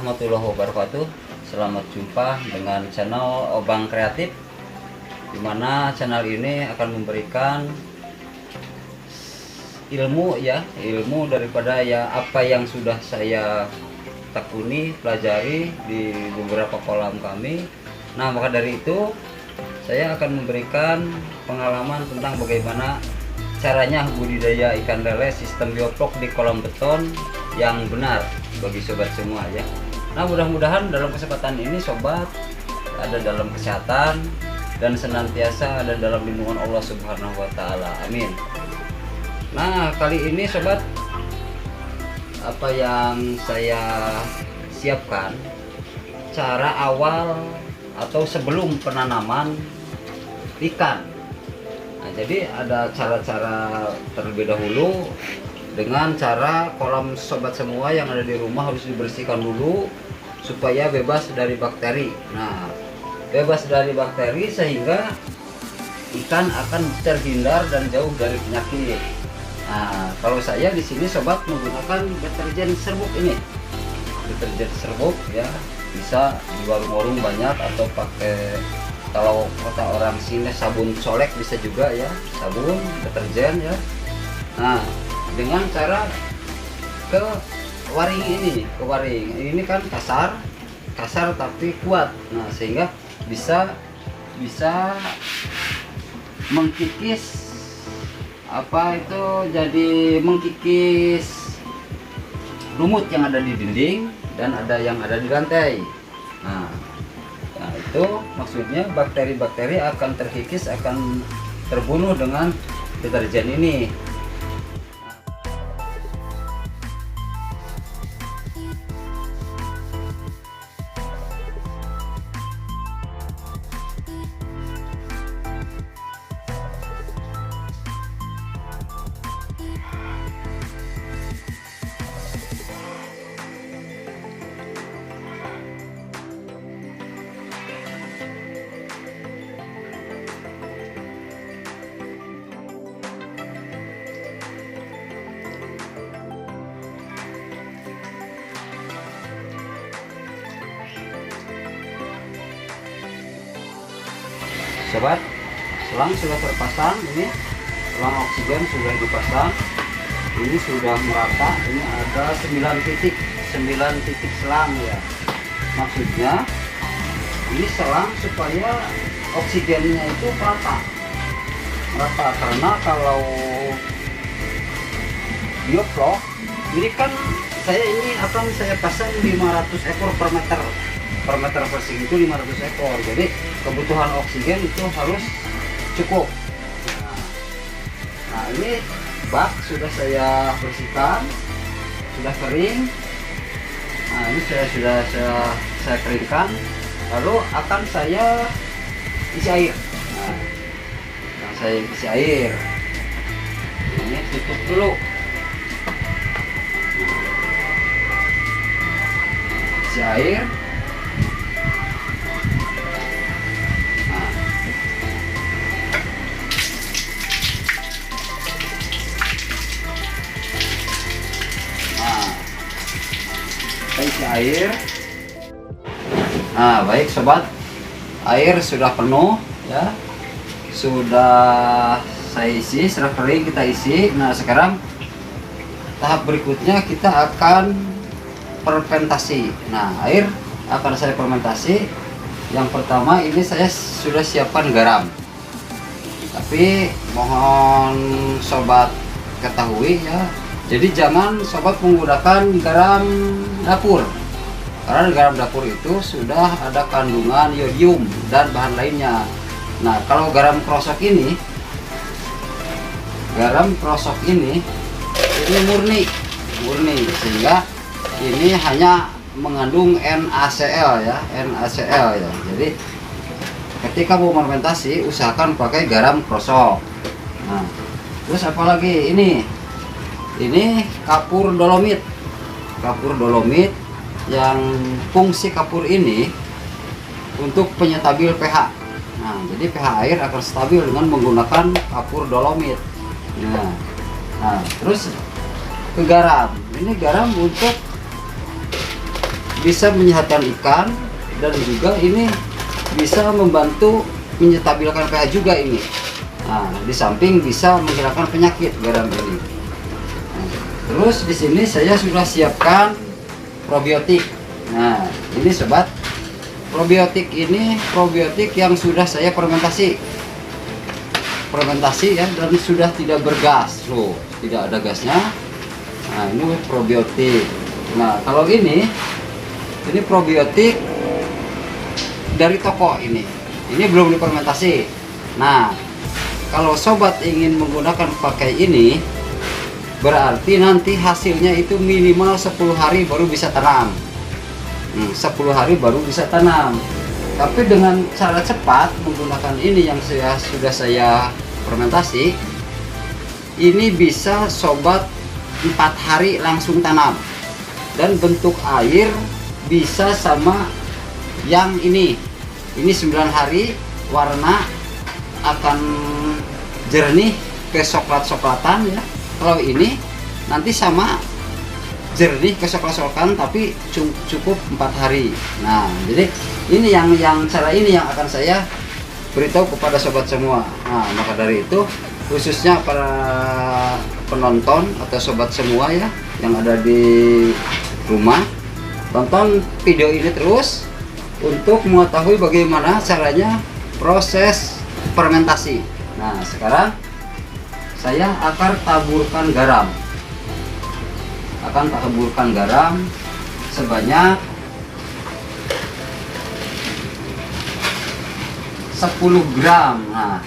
warahmatullahi wabarakatuh. Selamat jumpa dengan channel Obang Kreatif, dimana channel ini akan memberikan ilmu daripada apa yang sudah saya tekuni, pelajari di beberapa kolam kami. Nah, maka dari itu saya akan memberikan pengalaman tentang bagaimana caranya budidaya ikan lele sistem bioflok di kolam beton yang benar bagi sobat semua ya. Nah, mudah-mudahan dalam kesempatan ini sobat ada dalam kesehatan dan senantiasa ada dalam lindungan Allah Subhanahu wa taala. Amin. Nah, kali ini sobat, apa yang saya siapkan cara awal atau sebelum penanaman ikan. Nah, jadi ada cara-cara terlebih dahulu dengan cara kolam sobat semua yang ada di rumah harus dibersihkan dulu supaya bebas dari bakteri. Nah, bebas dari bakteri sehingga ikan akan terhindar dan jauh dari penyakit. Nah, kalau saya di sini sobat menggunakan deterjen serbuk ini. Deterjen serbuk ya, bisa di warung-warung banyak atau pakai, kalau kata orang sini sabun colek bisa juga ya, sabun deterjen ya. Nah, dengan cara ke waring ini kan kasar tapi kuat. Nah, sehingga bisa mengkikis mengkikis lumut yang ada di dinding dan ada yang ada di lantai. Nah, itu maksudnya bakteri-bakteri akan terkikis, akan terbunuh dengan deterjen ini. Sobat, selang sudah terpasang, ini selang oksigen sudah dipasang, ini sudah merata, ini ada 9 titik selang ya. Maksudnya ini selang supaya oksigennya itu merata, karena kalau bioflok ini kan ini akan saya pasang 500 ekor per meter persegi itu 500 ekor. Jadi kebutuhan oksigen itu harus cukup. Nah, ini bak sudah saya bersihkan, sudah kering. Nah, ini sudah saya keringkan, lalu akan saya isi air. Nah, saya isi air. Ini tutup dulu. Isi air. Isi air. Nah, baik sobat, air sudah penuh ya, sudah saya isi, sudah kering kita isi. Nah, sekarang tahap berikutnya kita akan fermentasi. Nah, air akan saya fermentasi. Yang pertama ini saya sudah siapkan garam, tapi mohon sobat ketahui ya, jadi jangan sobat menggunakan garam dapur, karena garam dapur itu sudah ada kandungan yodium dan bahan lainnya. Nah, kalau garam krosok ini murni, sehingga ini hanya mengandung NaCl ya. Jadi ketika mau fermentasi usahakan pakai garam krosok. Nah, terus apalagi ini kapur dolomit yang fungsi kapur ini untuk penstabil pH. Nah, jadi pH air akan stabil dengan menggunakan kapur dolomit. Nah, terus ke garam. Ini garam untuk bisa menyehatkan ikan, dan juga ini bisa membantu menstabilkan pH juga ini. Nah, di samping bisa menghilangkan penyakit garam ini. Nah, terus di sini saya sudah siapkan probiotik. Nah, ini sobat, probiotik ini probiotik yang sudah saya fermentasi ya, dan sudah tidak bergas loh, tidak ada gasnya. Nah, ini probiotik. Nah, kalau ini probiotik dari toko ini belum difermentasi. Nah, kalau sobat ingin menggunakan pakai ini, berarti nanti hasilnya itu minimal 10 hari baru bisa tanam. 10 hari baru bisa tanam. Tapi dengan cara cepat menggunakan ini yang sudah saya fermentasi, ini bisa sobat 4 hari langsung tanam. Dan bentuk air bisa sama yang ini 9 hari, warna akan jernih ke coklat-coklatan ya. Kalau ini nanti sama jernih ke coklat-coklatan, tapi cukup 4 hari. Nah, jadi ini yang cara ini yang akan saya beritahu kepada sobat semua. Nah, maka dari itu khususnya para penonton atau sobat semua ya yang ada di rumah, tonton video ini terus untuk mengetahui bagaimana caranya proses fermentasi. Nah, sekarang saya akan taburkan garam. Sebanyak 10 gram. Nah,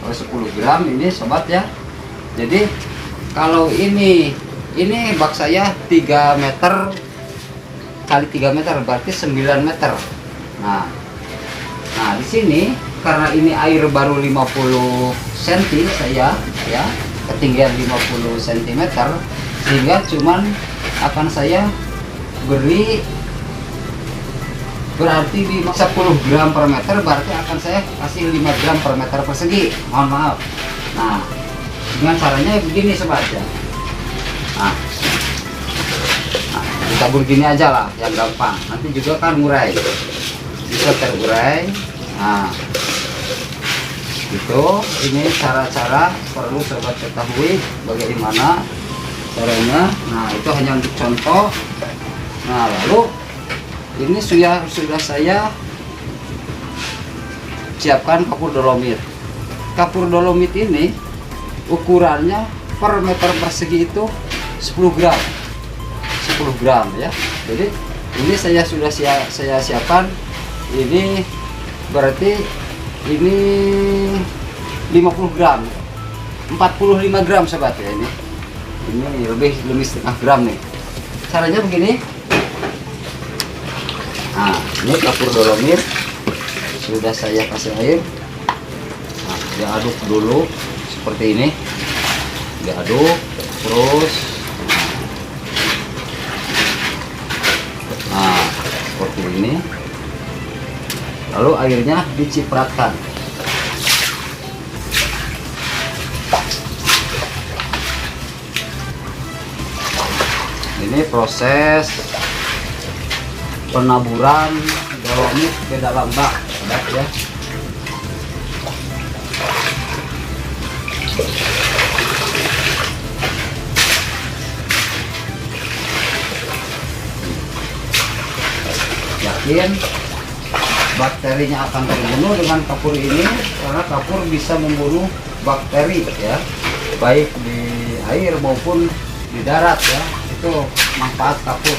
kalau 10 gram ini sobat ya. Jadi kalau ini bak saya 3 meter kali 3 meter berarti 9 meter. Nah, di sini karena ini air baru 50 cm saya ya, ketinggian 50 cm, sehingga cuman akan saya beri berarti 10 gram per meter, berarti akan saya kasih 5 gram per meter persegi. Mohon maaf. Nah, dengan caranya begini sobat ya. Nah, ditabur gini aja lah yang gampang, nanti juga kan ngurai, bisa terurai. Nah, itu ini cara-cara perlu sobat ketahui bagaimana caranya. Nah, itu hanya untuk contoh. Nah, lalu ini sudah saya siapkan kapur dolomit. Kapur dolomit ini ukurannya per meter persegi itu 10 gram ya. Jadi ini saya sudah saya siapkan. Ini berarti ini 50 gram, 45 gram sobat ya. Ini lebih setengah gram nih. Caranya begini. Nah, ini kapur dolomit sudah saya kasih air. Nah, diaduk dulu seperti ini, diaduk terus. Nah, seperti ini. Lalu airnya dicipratkan. Ini proses penaburan dolomit ke dalam bak ya. Yakin bakterinya akan terbunuh dengan kapur ini, karena kapur bisa membunuh bakteri ya, baik di air maupun di darat ya. Itu manfaat kapur.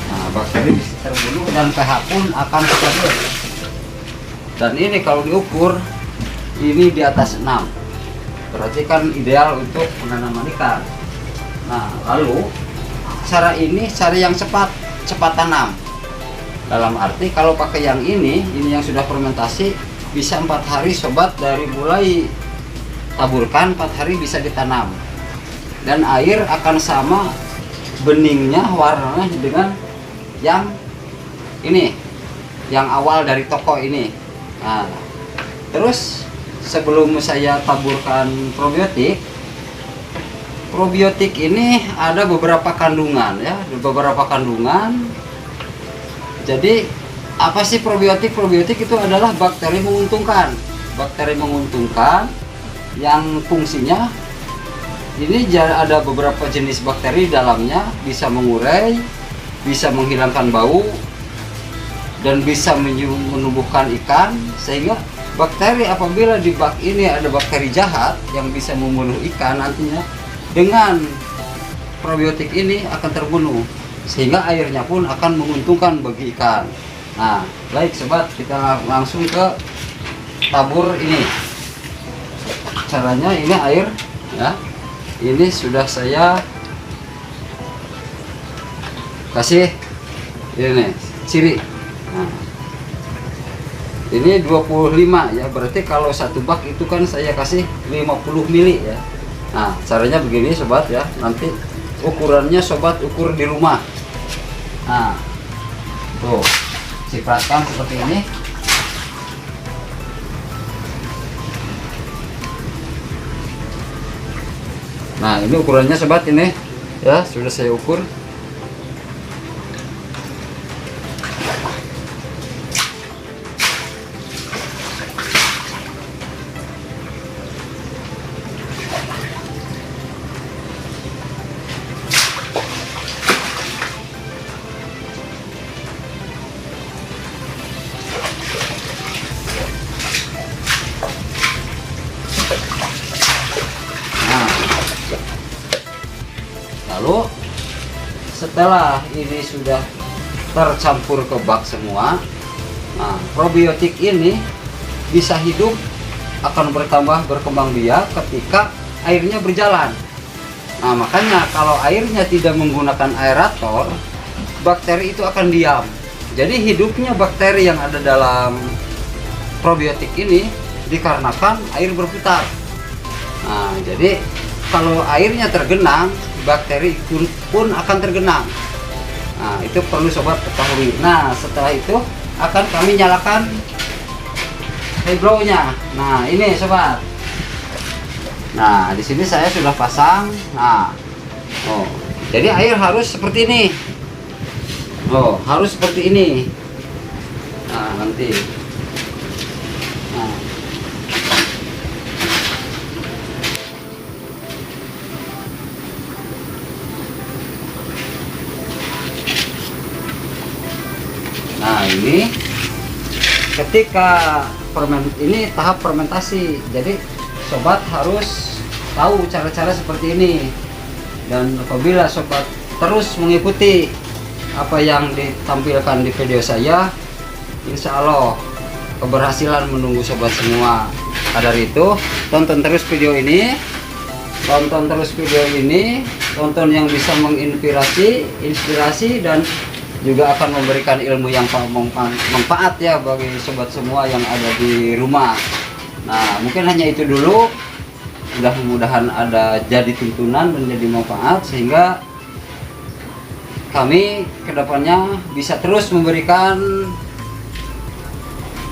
Nah, bakteri bisa terbunuh dan pH pun akan stabil. Dan ini kalau diukur ini di atas 6, berarti kan ideal untuk penanaman ikan. Nah, lalu cara yang cepat tanam, dalam arti kalau pakai yang ini yang sudah fermentasi, bisa 4 hari sobat, dari mulai taburkan 4 hari bisa ditanam, dan air akan sama beningnya, warnanya dengan yang ini, yang awal dari toko ini. Nah, terus sebelum saya taburkan probiotik, probiotik ini ada beberapa kandungan ya, beberapa kandungan. Jadi apa sih probiotik? Probiotik itu adalah bakteri menguntungkan. Bakteri menguntungkan yang fungsinya ini ada beberapa jenis bakteri di dalamnya, bisa mengurai, bisa menghilangkan bau, dan bisa menumbuhkan ikan. Sehingga bakteri apabila di bak ini ada bakteri jahat yang bisa membunuh ikan, nantinya dengan probiotik ini akan terbunuh, sehingga airnya pun akan menguntungkan bagi ikan. Nah, baik sobat, kita langsung ke tabur ini. Caranya ini air ya. Ini sudah saya kasih ini ciri. Nah, ini 25 ya, berarti kalau satu bak itu kan saya kasih 50 mili ya. Nah, caranya begini sobat ya, nanti ukurannya sobat ukur di rumah. Nah, tuh cipratkan seperti ini. Nah, ini ukurannya sobat, ini ya sudah saya ukur. Lalu setelah ini sudah tercampur ke bak semua, nah, probiotik ini bisa hidup, akan bertambah berkembang biak ketika airnya berjalan. Nah, makanya kalau airnya tidak menggunakan aerator, bakteri itu akan diam. Jadi hidupnya bakteri yang ada dalam probiotik ini dikarenakan air berputar. Nah, jadi kalau airnya tergenang, bakteri pun akan tergenang. Nah, itu perlu sobat ketahui. Nah, setelah itu akan kami nyalakan hydro-nya. Nah, ini sobat. Nah, di sini saya sudah pasang. Nah, oh, jadi air harus seperti ini. Oh, harus seperti ini. Nah, nanti. Nah. Nah, ini ketika ini tahap fermentasi, jadi sobat harus tahu cara-cara seperti ini. Dan apabila sobat terus mengikuti apa yang ditampilkan di video saya, insya Allah keberhasilan menunggu sobat semua. Dari itu tonton terus video ini, tonton yang bisa menginspirasi dan juga akan memberikan ilmu yang manfaat ya bagi sobat semua yang ada di rumah. Nah, mungkin hanya itu dulu. Mudah-mudahan ada jadi tuntunan dan jadi manfaat, sehingga kami kedepannya bisa terus memberikan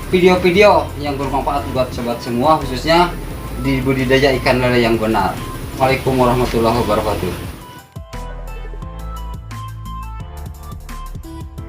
video-video yang bermanfaat buat sobat semua, khususnya di budidaya ikan lele yang benar. Waalaikumsalam warahmatullahi wabarakatuh.